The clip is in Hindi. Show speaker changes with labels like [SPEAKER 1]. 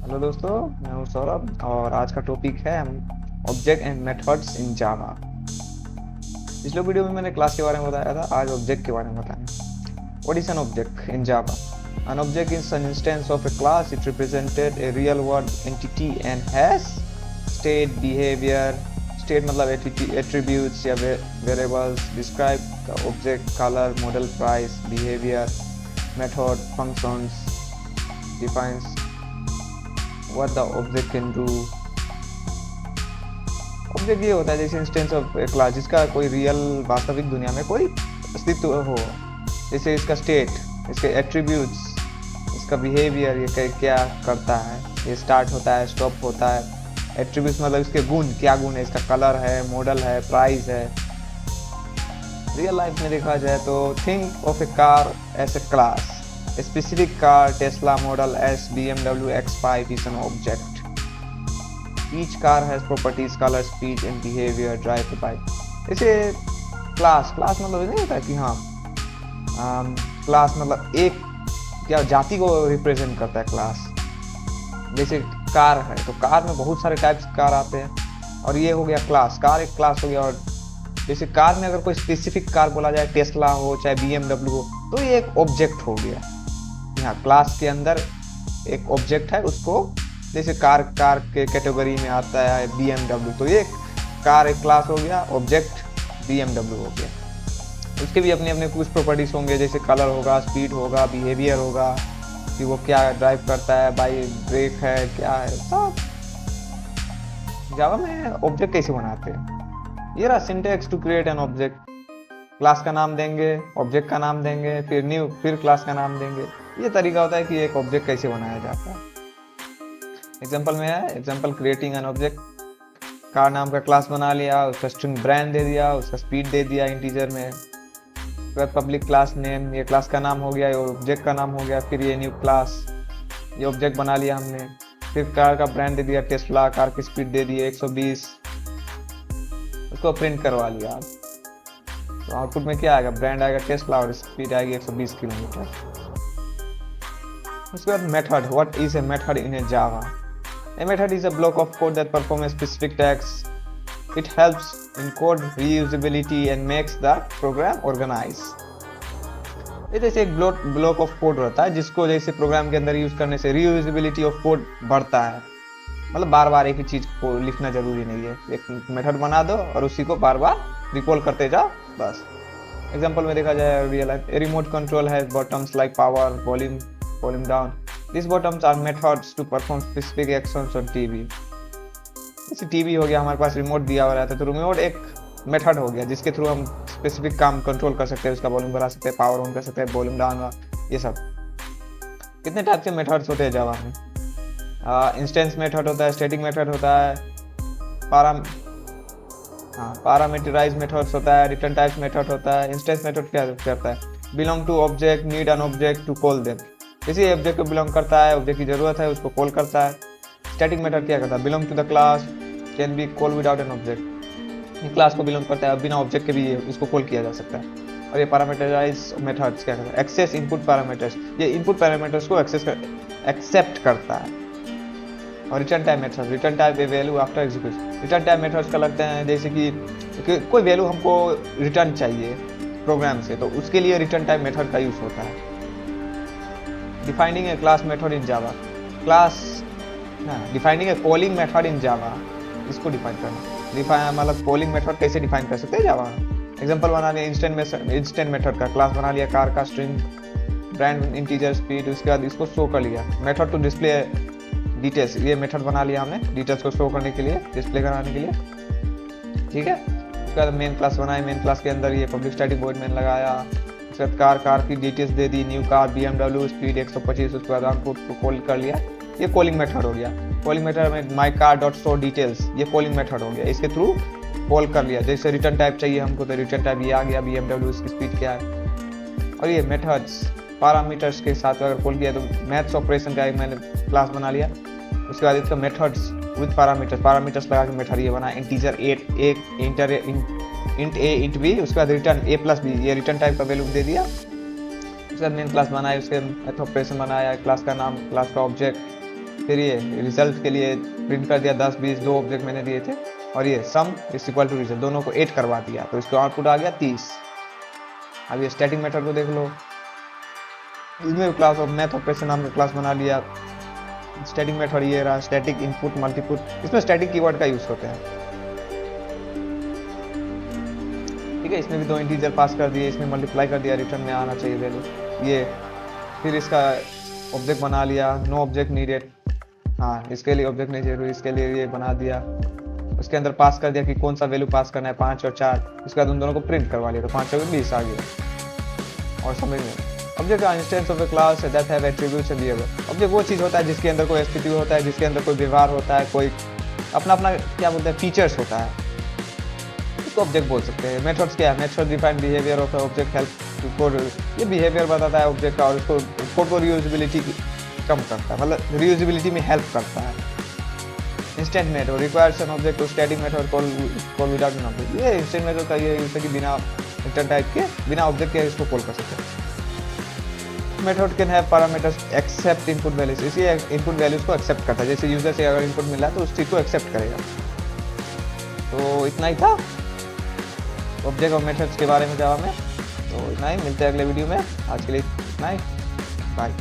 [SPEAKER 1] हेलो दोस्तों, मैं हूं सौरभ और आज का टॉपिक है ऑब्जेक्ट एंड मेथड्स इन जावा। पिछले वीडियो में मैंने क्लास के बारे में बताया था, आज ऑब्जेक्ट के बारे में बताएंगे। What is an object in Java? An object is an instance of a class. It represented a real world entity and has state, behavior. State मतलब attributes या variables. Describe the object, color, model, price, behavior, method, functions. Defines what the object can do. Object ये होता है जैसे इंस्टेंस ऑफ ए क्लास जिसका कोई रियल वास्तविक दुनिया में कोई अस्तित्व हो। जैसे इसका स्टेट, इसके एट्रीब्यूट्स, इसका बिहेवियर, ये क्या करता है, ये स्टार्ट होता है, स्टॉप होता है। एट्रीब्यूट्स मतलब इसके गुण, क्या गुण है, इसका कलर है, मॉडल है, प्राइस है। रियल लाइफ में देखा जाए तो think of a car as a class. A specific car, Tesla Model S, BMW X5 is an object. Each car has properties, color, speed and behavior, drive by. इसे क्लास मतलब नहीं होता कि हाँ क्लास मतलब एक क्या जाति को रिप्रेजेंट करता है क्लास। जैसे कार है तो कार में बहुत सारे टाइप्स कार आते हैं और ये हो गया क्लास, कार एक क्लास हो गया। और जैसे कार में अगर कोई स्पेसिफिक कार बोला जाए, टेस्ला हो चाहे BMW हो, तो ये एक ऑब्जेक्ट हो गया। यहाँ क्लास के अंदर एक ऑब्जेक्ट है, उसको जैसे कार के कैटेगरी में आता है BMW, तो ये कार एक क्लास हो गया, ऑब्जेक्ट BMW हो गया। उसके भी अपने अपने कुछ प्रॉपर्टीज होंगे, जैसे कलर होगा, स्पीड होगा, बिहेवियर होगा, कि वो क्या ड्राइव करता है, बाई ब्रेक है, क्या है, सब। जावा में ऑब्जेक्ट कैसे बनाते हैं? ये रहा syntax to create an object. Class का नाम देंगे, ऑब्जेक्ट का नाम देंगे, फिर क्लास का नाम देंगे। ये तरीका होता है कि एक ऑब्जेक्ट कैसे बनाया जाता है। एग्जांपल में है, example creating an object. Car नाम का क्लास बना लिया, उसका स्ट्रिंग ब्रांड दे दिया, उसका स्पीड दे दिया इंटीजर में। फिर पब्लिक क्लास नेम, ये क्लास का नाम हो गया, ये ऑब्जेक्ट का नाम हो गया। फिर ये न्यू क्लास, ये ऑब्जेक्ट बना लिया हमने। फिर कार का ब्रांड दे दिया टेस्ला, कार की स्पीड दे दी 120, उसको प्रिंट करवा लिया। तो आउटपुट में क्या आएगा? ब्रांड आएगा टेस्ला और स्पीड आएगी 120 किलोमीटर। उसके बाद method. What is a method in A Java? A method is a block of code that performs a specific task. It helps in code reusability and makes the program organized. ये जैसे एक ब्लॉक ऑफ कोड रहता है जिसको जैसे प्रोग्राम के अंदर यूज करने से रीयूजेबिलिटी ऑफ कोड बढ़ता है। मतलब बार बार एक ही चीज को लिखना जरूरी नहीं है, एक मेथड बना दो और उसी को बार बार रिकॉल करते जाओ, बस। एग्जांपल में देखा जाए real life, a remote control has buttons like power, volume down. These buttons are methods to perform specific actions on TV. जैसे टीवी हो गया, हमारे पास रिमोट दिया हुआ रहता है, तो रिमोट एक मेथड हो गया जिसके थ्रू हम स्पेसिफिक काम कंट्रोल कर सकते हैं, उसका वॉल्यूम बढ़ा सकते हैं, पावर ऑन कर सकते हैं, वॉल्यूम डाउन, ये सब। कितने टाइप के मेथड्स होते हैं जावा में? इंस्टेंस मेथड होता है, स्टैटिक मेथड होता है, पैरामीटराइज मेथड्स होता है, रिटर्न टाइप मेथड होता है। इंस्टेंस मेथड क्या करता है? Belong to object, need an object to call them. किसी ऑब्जेक्ट को बिलोंग करता है, ऑब्जेक्ट की जरूरत है, उसको कॉल करता है। स्टैटिक मेथड क्या करता है? Belong to the class, can be call without an object. Class को बिलोंग करता है, बिना ऑब्जेक्ट के भी उसको कॉल किया जा सकता है। और ये पैरामीटराइज मेथड्स क्या करता है? एक्सेस इनपुट पैरामीटर्स, ये इनपुट पैरामीटर्स को एक्सेप्ट करता है। और return type methods, return type A value after execution. Return type methods का लगते हैं जैसे कि कोई वैल्यू हमको रिटर्न चाहिए प्रोग्राम से, तो उसके लिए रिटर्न टाइप मेथड का यूज होता है। Defining a class method in Java. Defining a calling method in Java, इसको डिफाइन करना। मतलब कॉलिंग मेथड कैसे डिफाइन कर सकते हैं जावा? एग्जांपल बना लिया इंस्टेंट मेथड का, क्लास बना लिया कार का, स्ट्रिंग ब्रांड, इंटीजर, स्पीड। उसके बाद इसको शो कर लिया, मेथड टू डिस्प्ले डिटेल्स। ये मेथड बना लिया हमने डिटेल्स को शो करने के लिए, डिस्प्ले कराने के लिए, ठीक है। उसके बाद मेन क्लास बनाए, मेन क्लास के अंदर ये पब्लिक स्टैटिक वॉइड मेन लगाया। उसके बाद कार की डिटेल्स दे दी, न्यू कार, BMW, स्पीड 125। उसके बाद आउटपुट को कॉल कर लिया, ये कॉलिंग मेथड हो गया। कॉलिंग मेथड में my car dot show details, ये कॉलिंग मेथड हो गया, इसके थ्रू कॉल कर लिया। जैसे रिटर्न टाइप चाहिए हमको, तो रिटर्न टाइप ये आ गया, BMW, इसकी स्पीड क्या है। और ये मेथड्स पैरामीटर्स के साथ अगर कॉल किया तो मैथ्स ऑपरेशन का एक मैंने क्लास बना लिया। उसके बाद इसका मेथड्स विद पैरामीटर्स लगा के मेथड ये बना, इंटीजर इंट ए इंट बी। उसके बाद रिटर्न a प्लस बी, ये रिटर्न टाइप का वैल्यू दे दिया। उसके बाद मेन क्लास बनाया, उसके मैथ ऑपरेशन बनाया, क्लास का नाम, क्लास का ऑब्जेक्ट, फिर ये रिजल्ट के लिए प्रिंट कर दिया 10 20 दो ऑब्जेक्ट मैंने दिए थे, और ये sum is equal to result, दोनों को 8 करवा दिया, तो इसका आउटपुट आ गया 30। अब ये स्टैटिक मेथड को देख लो, इसमें क्लास ऑफ मैथ ऑपरेशन नाम का क्लास बना लिया। स्टैटिक मेथड ये रहा, स्टैटिक इनपुट मल्टीपुट, इसमें स्टैटिक कीवर्ड का यूज होता है। ठीक है, इसमें भी दो इंटीजर पास कर दिए, इसमें मल्टीप्लाई कर दिया, रिटर्न में आना चाहिए वैल्यू ये। फिर इसका ऑब्जेक्ट बना लिया, नो ऑब्जेक्ट नीडेड, हाँ इसके लिए ऑब्जेक्ट नहीं चाहिए, इसके लिए ये बना दिया। उसके अंदर पास कर दिया कि कौन सा वैल्यू पास करना है, 5 और 4। उसके बाद उन दोनों को प्रिंट करवा लिया, तो 5 और 20 आ गया। और समझ में, object instance of A class that have attributes and behaviour. Object वो चीज़ होता है जिसके अंदर कोई एट्रीब्यूट होता है, जिसके अंदर कोई व्यवहार होता है, कोई अपना अपना क्या बोलते हैं फीचर्स होता है, इसको ऑब्जेक्ट बोल सकते हैं। मेथड्स क्या है, method define behaviour of object, help code, ये बिहेवियर बताता है ऑब्जेक्ट का, और उसको कोड को रीयूजेबिलिटी कम करता है, मतलब रीयूजेबिलिटी में हेल्प करता है। Instant method requires an object to static method call without an object. ये इंस्टेंट मेथड का ये यूज है कि बिना इंस्टेंट टाइप के, बिना ऑब्जेक्ट के इसको कॉल कर सकते हैं। Method can have parameters accept input values, इसी इनपुट वैल्यूज को एक्सेप्ट करता है, जैसे यूजर से अगर इनपुट मिला है तो उस चीज़ को एक्सेप्ट करेगा। तो इतना ही था ऑब्जेक्ट और मेथड्स के बारे में जावा में, तो इतना ही, मिलते हैं अगले वीडियो में। आज के लिए इतना ही, बाय।